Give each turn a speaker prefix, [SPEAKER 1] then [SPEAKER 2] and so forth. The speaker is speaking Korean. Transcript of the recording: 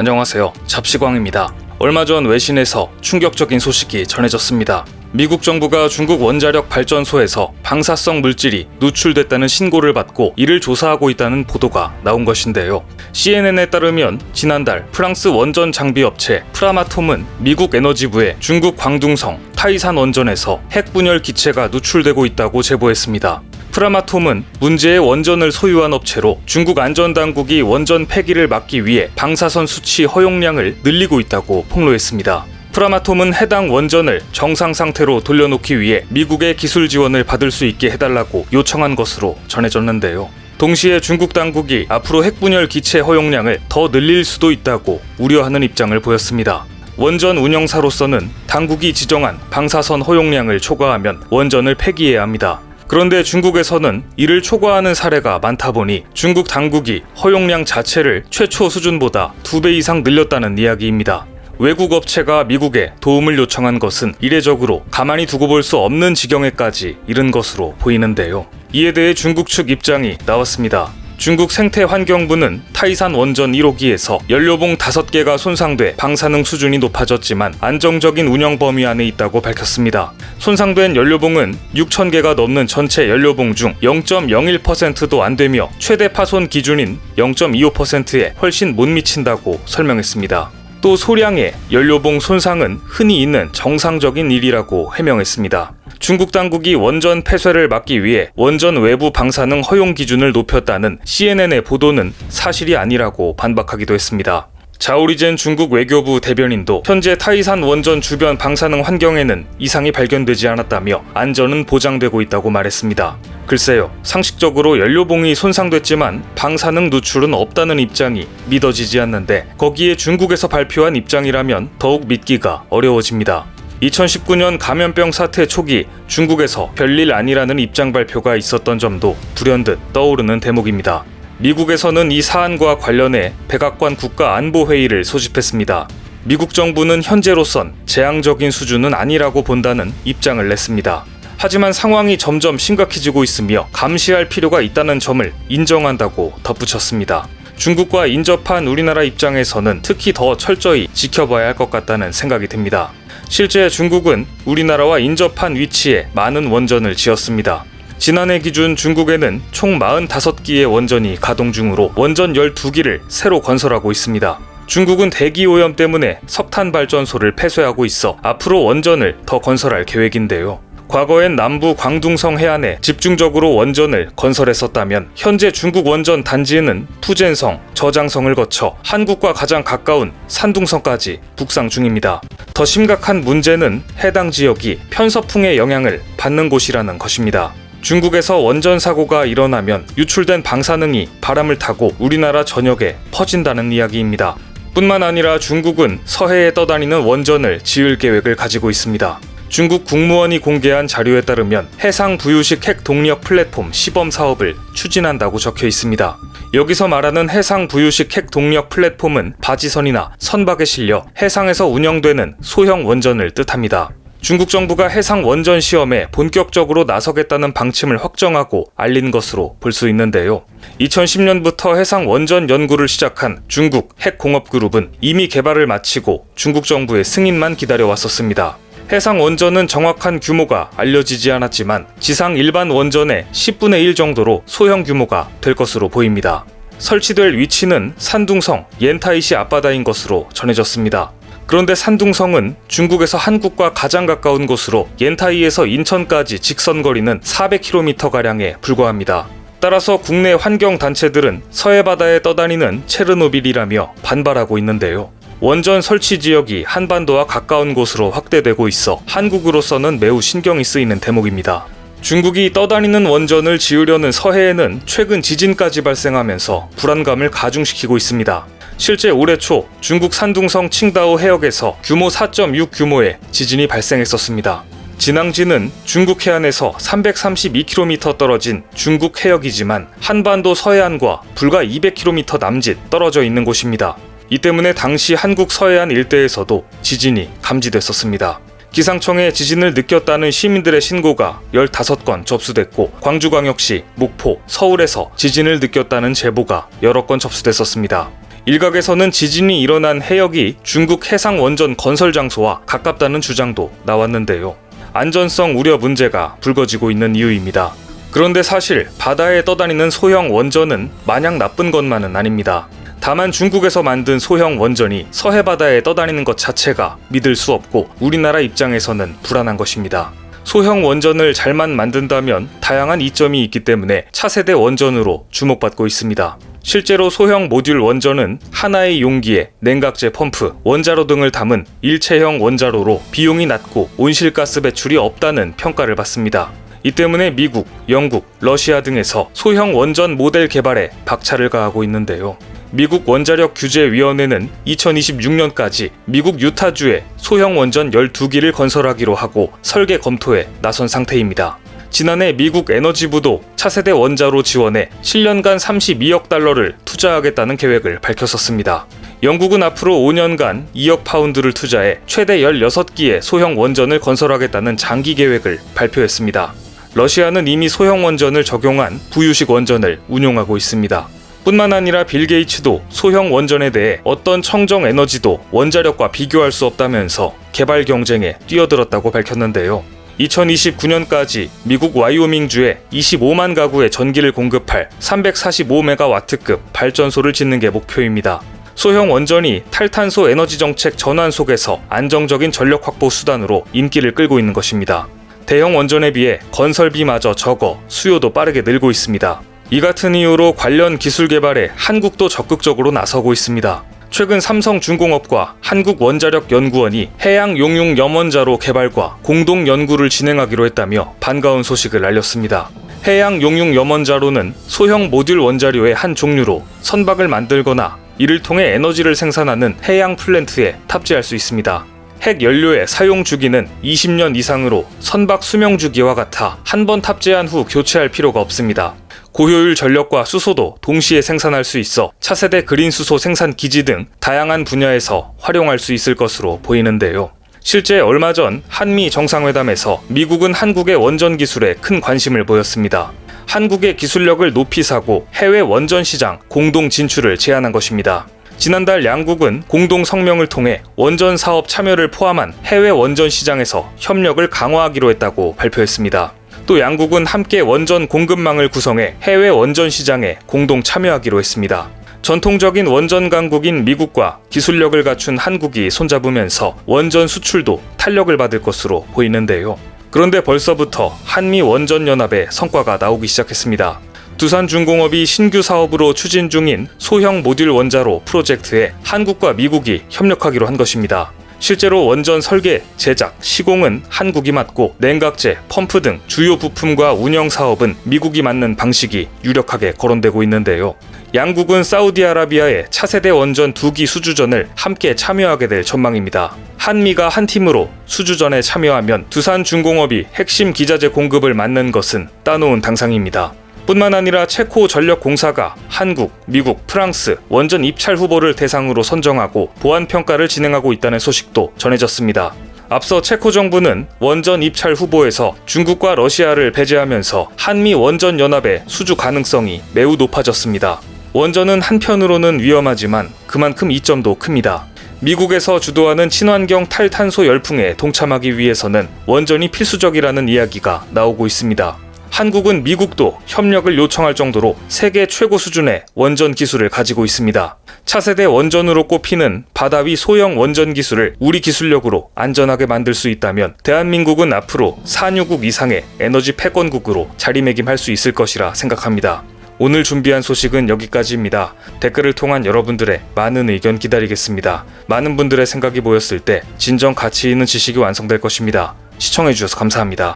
[SPEAKER 1] 안녕하세요. 잡시광입니다. 얼마 전 외신에서 충격적인 소식이 전해졌습니다. 미국 정부가 중국 원자력 발전소에서 방사성 물질이 누출됐다는 신고를 받고 이를 조사하고 있다는 보도가 나온 것인데요. CNN에 따르면 지난달 프랑스 원전 장비 업체 프라마톰은 미국 에너지부에 중국 광둥성 타이산 원전에서 핵 분열 기체가 누출되고 있다고 제보했습니다. 프라마톰은 문제의 원전을 소유한 업체로 중국 안전당국이 원전 폐기를 막기 위해 방사선 수치 허용량을 늘리고 있다고 폭로했습니다. 프라마톰은 해당 원전을 정상 상태로 돌려놓기 위해 미국의 기술 지원을 받을 수 있게 해달라고 요청한 것으로 전해졌는데요. 동시에 중국 당국이 앞으로 핵분열 기체 허용량을 더 늘릴 수도 있다고 우려하는 입장을 보였습니다. 원전 운영사로서는 당국이 지정한 방사선 허용량을 초과하면 원전을 폐기해야 합니다. 그런데 중국에서는 이를 초과하는 사례가 많다 보니 중국 당국이 허용량 자체를 최초 수준보다 2배 이상 늘렸다는 이야기입니다. 외국 업체가 미국에 도움을 요청한 것은 이례적으로 가만히 두고 볼 수 없는 지경에까지 이른 것으로 보이는데요. 이에 대해 중국 측 입장이 나왔습니다. 중국 생태환경부는 타이산 원전 1호기에서 연료봉 5개가 손상돼 방사능 수준이 높아졌지만 안정적인 운영 범위 안에 있다고 밝혔습니다. 손상된 연료봉은 6,000개가 넘는 전체 연료봉 중 0.01%도 안 되며 최대 파손 기준인 0.25%에 훨씬 못 미친다고 설명했습니다. 또 소량의 연료봉 손상은 흔히 있는 정상적인 일이라고 해명했습니다. 중국 당국이 원전 폐쇄를 막기 위해 원전 외부 방사능 허용 기준을 높였다는 CNN의 보도는 사실이 아니라고 반박하기도 했습니다. 자오리젠 중국 외교부 대변인도 현재 타이산 원전 주변 방사능 환경에는 이상이 발견되지 않았다며 안전은 보장되고 있다고 말했습니다. 글쎄요, 상식적으로 연료봉이 손상됐지만 방사능 누출은 없다는 입장이 믿어지지 않는데 거기에 중국에서 발표한 입장이라면 더욱 믿기가 어려워집니다. 2019년 감염병 사태 초기 중국에서 별일 아니라는 입장 발표가 있었던 점도 불현듯 떠오르는 대목입니다. 미국에서는 이 사안과 관련해 백악관 국가안보회의를 소집했습니다. 미국 정부는 현재로선 재앙적인 수준은 아니라고 본다는 입장을 냈습니다. 하지만 상황이 점점 심각해지고 있으며 감시할 필요가 있다는 점을 인정한다고 덧붙였습니다. 중국과 인접한 우리나라 입장에서는 특히 더 철저히 지켜봐야 할 것 같다는 생각이 듭니다. 실제 중국은 우리나라와 인접한 위치에 많은 원전을 지었습니다. 지난해 기준 중국에는 총 45기의 원전이 가동 중으로 원전 12기를 새로 건설하고 있습니다. 중국은 대기 오염 때문에 석탄 발전소를 폐쇄하고 있어 앞으로 원전을 더 건설할 계획인데요. 과거엔 남부 광둥성 해안에 집중적으로 원전을 건설했었다면 현재 중국 원전 단지에는 푸젠성, 저장성을 거쳐 한국과 가장 가까운 산둥성까지 북상 중입니다. 더 심각한 문제는 해당 지역이 편서풍의 영향을 받는 곳이라는 것입니다. 중국에서 원전 사고가 일어나면 유출된 방사능이 바람을 타고 우리나라 전역에 퍼진다는 이야기입니다. 뿐만 아니라 중국은 서해에 떠다니는 원전을 지을 계획을 가지고 있습니다. 중국 국무원이 공개한 자료에 따르면 해상 부유식 핵 동력 플랫폼 시범 사업을 추진한다고 적혀 있습니다. 여기서 말하는 해상 부유식 핵 동력 플랫폼은 바지선이나 선박에 실려 해상에서 운영되는 소형 원전을 뜻합니다. 중국 정부가 해상 원전 시험에 본격적으로 나서겠다는 방침을 확정하고 알린 것으로 볼 수 있는데요. 2010년부터 해상 원전 연구를 시작한 중국 핵공업그룹은 이미 개발을 마치고 중국 정부의 승인만 기다려왔었습니다. 해상 원전은 정확한 규모가 알려지지 않았지만 지상 일반 원전의 10분의 1 정도로 소형 규모가 될 것으로 보입니다. 설치될 위치는 산둥성 옌타이시 앞바다인 것으로 전해졌습니다. 그런데 산둥성은 중국에서 한국과 가장 가까운 곳으로 옌타이에서 인천까지 직선거리는 400km가량에 불과합니다. 따라서 국내 환경단체들은 서해바다에 떠다니는 체르노빌이라며 반발하고 있는데요. 원전 설치 지역이 한반도와 가까운 곳으로 확대되고 있어 한국으로서는 매우 신경이 쓰이는 대목입니다. 중국이 떠다니는 원전을 지으려는 서해에는 최근 지진까지 발생하면서 불안감을 가중시키고 있습니다. 실제 올해 초 중국 산둥성 칭다오 해역에서 규모 4.6 규모의 지진이 발생했었습니다. 진앙지는 중국 해안에서 332km 떨어진 중국 해역이지만 한반도 서해안과 불과 200km 남짓 떨어져 있는 곳입니다. 이 때문에 당시 한국 서해안 일대에서도 지진이 감지됐었습니다. 기상청에 지진을 느꼈다는 시민들의 신고가 15건 접수됐고 광주광역시, 목포, 서울에서 지진을 느꼈다는 제보가 여러 건 접수됐었습니다. 일각에서는 지진이 일어난 해역이 중국 해상 원전 건설 장소와 가깝다는 주장도 나왔는데요. 안전성 우려 문제가 불거지고 있는 이유입니다. 그런데 사실 바다에 떠다니는 소형 원전은 마냥 나쁜 것만은 아닙니다. 다만 중국에서 만든 소형 원전이 서해바다에 떠다니는 것 자체가 믿을 수 없고 우리나라 입장에서는 불안한 것입니다. 소형 원전을 잘만 만든다면 다양한 이점이 있기 때문에 차세대 원전으로 주목받고 있습니다. 실제로 소형 모듈 원전은 하나의 용기에 냉각제 펌프, 원자로 등을 담은 일체형 원자로로 비용이 낮고 온실가스 배출이 없다는 평가를 받습니다. 이 때문에 미국, 영국, 러시아 등에서 소형 원전 모델 개발에 박차를 가하고 있는데요. 미국 원자력 규제위원회는 2026년까지 미국 유타주에 소형 원전 12기를 건설하기로 하고 설계 검토에 나선 상태입니다. 지난해 미국 에너지부도 차세대 원자로 지원에 7년간 32억 달러를 투자하겠다는 계획을 밝혔었습니다. 영국은 앞으로 5년간 2억 파운드를 투자해 최대 16기의 소형 원전을 건설하겠다는 장기 계획을 발표했습니다. 러시아는 이미 소형 원전을 적용한 부유식 원전을 운용하고 있습니다. 뿐만 아니라 빌 게이츠도 소형 원전에 대해 어떤 청정 에너지도 원자력과 비교할 수 없다면서 개발 경쟁에 뛰어들었다고 밝혔는데요. 2029년까지 미국 와이오밍주에 25만 가구의 전기를 공급할 345메가와트급 발전소를 짓는 게 목표입니다. 소형 원전이 탈탄소 에너지 정책 전환 속에서 안정적인 전력 확보 수단으로 인기를 끌고 있는 것입니다. 대형 원전에 비해 건설비마저 적어 수요도 빠르게 늘고 있습니다. 이 같은 이유로 관련 기술 개발에 한국도 적극적으로 나서고 있습니다. 최근 삼성중공업과 한국원자력연구원이 해양용융 염원자로 개발과 공동 연구를 진행하기로 했다며 반가운 소식을 알렸습니다. 해양용융 염원자로는 소형 모듈 원자료의 한 종류로 선박을 만들거나 이를 통해 에너지를 생산하는 해양 플랜트에 탑재할 수 있습니다. 핵 연료의 사용 주기는 20년 이상으로 선박 수명 주기와 같아 한 번 탑재한 후 교체할 필요가 없습니다. 고효율 전력과 수소도 동시에 생산할 수 있어 차세대 그린 수소 생산 기지 등 다양한 분야에서 활용할 수 있을 것으로 보이는데요. 실제 얼마 전 한미 정상회담에서 미국은 한국의 원전 기술에 큰 관심을 보였습니다. 한국의 기술력을 높이 사고 해외 원전 시장 공동 진출을 제안한 것입니다. 지난달 양국은 공동 성명을 통해 원전 사업 참여를 포함한 해외 원전 시장에서 협력을 강화하기로 했다고 발표했습니다. 또 양국은 함께 원전 공급망을 구성해 해외 원전 시장에 공동 참여하기로 했습니다. 전통적인 원전 강국인 미국과 기술력을 갖춘 한국이 손잡으면서 원전 수출도 탄력을 받을 것으로 보이는데요. 그런데 벌써부터 한미 원전연합의 성과가 나오기 시작했습니다. 두산중공업이 신규 사업으로 추진 중인 소형 모듈 원자로 프로젝트에 한국과 미국이 협력하기로 한 것입니다. 실제로 원전 설계, 제작, 시공은 한국이 맡고 냉각제, 펌프 등 주요 부품과 운영 사업은 미국이 맡는 방식이 유력하게 거론되고 있는데요. 양국은 사우디아라비아의 차세대 원전 2기 수주전을 함께 참여하게 될 전망입니다. 한미가 한 팀으로 수주전에 참여하면 두산중공업이 핵심 기자재 공급을 맡는 것은 따놓은 당상입니다. 뿐만 아니라 체코 전력공사가 한국, 미국, 프랑스 원전 입찰 후보를 대상으로 선정하고 보안 평가를 진행하고 있다는 소식도 전해졌습니다. 앞서 체코 정부는 원전 입찰 후보에서 중국과 러시아를 배제하면서 한미 원전 연합의 수주 가능성이 매우 높아졌습니다. 원전은 한편으로는 위험하지만 그만큼 이점도 큽니다. 미국에서 주도하는 친환경 탈탄소 열풍에 동참하기 위해서는 원전이 필수적이라는 이야기가 나오고 있습니다. 한국은 미국도 협력을 요청할 정도로 세계 최고 수준의 원전 기술을 가지고 있습니다. 차세대 원전으로 꼽히는 바다 위 소형 원전 기술을 우리 기술력으로 안전하게 만들 수 있다면 대한민국은 앞으로 산유국 이상의 에너지 패권국으로 자리매김할 수 있을 것이라 생각합니다. 오늘 준비한 소식은 여기까지입니다. 댓글을 통한 여러분들의 많은 의견 기다리겠습니다. 많은 분들의 생각이 모였을 때 진정 가치 있는 지식이 완성될 것입니다. 시청해주셔서 감사합니다.